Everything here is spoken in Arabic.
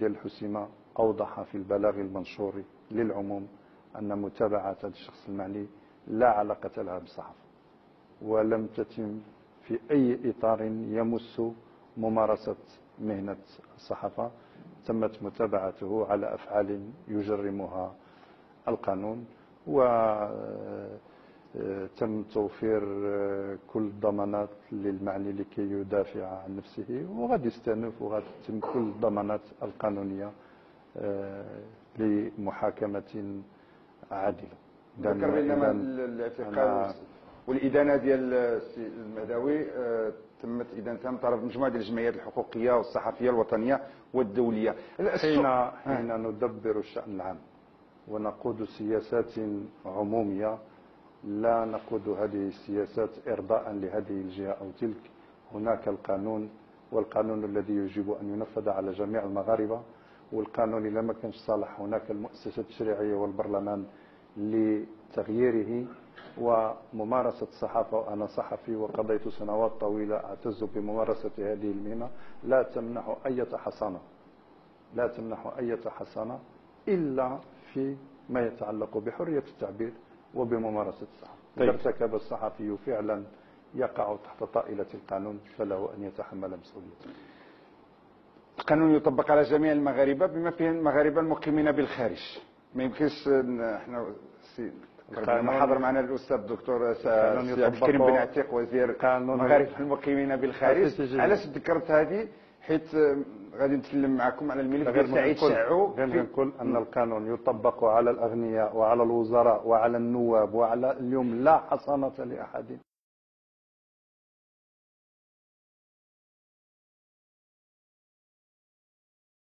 ديال الحسيمة أوضح في البلاغ المنشور للعموم أن متابعة هذا الشخص المعني لا علاقة لها بالصحافة، ولم تتم في أي إطار يمس ممارسة مهنة الصحافة. تمت متابعته على أفعال يجرمها القانون، وتم توفير كل الضمانات للمعني لكي يدافع عن نفسه، وغادي يستأنف وغادي تتم كل الضمانات القانونية لمحاكمة عادلة. ذكر بينما الاعتقال والإدانة ديال السي المهداوي تمت إدانتها من طرف مجموعة ديال الجمعيات الحقوقية والصحفية الوطنية والدولية. حين ندبر الشأن العام ونقود سياسات عمومية، لا نقود هذه السياسات إرضاء لهذه الجهة أو تلك. هناك القانون، والقانون الذي يجب أن ينفذ على جميع المغاربة، والقانون إذا ما كانش صالح هناك المؤسسات التشريعية والبرلمان لتغييره وممارسة الصحافة. وأنا صحفي وقضيت سنوات طويلة أعتز بممارسة هذه المهنة، لا تمنح أي حصانة إلا في ما يتعلق بحرية التعبير وبممارسة الصحافة. إذا ارتكب الصحفي فعلا يقع تحت طائلة القانون فله أن يتحمل مسؤوليته. القانون يطبق على جميع المغاربة بما فيهم المغاربة المقيمين بالخارج. ما يمكنش احنا حاضر معنا الاستاذ الدكتور عبد الكريم بن عتيق وزير المغاربه المقيمين بالخارج. علاش ذكرت هذه؟ حيت غادي نتكلم معكم على الملف ديال سعيد شعو. غير نقول ان القانون يطبق على الاغنياء وعلى الوزراء وعلى النواب وعلى اليوم لا حصانة لاحد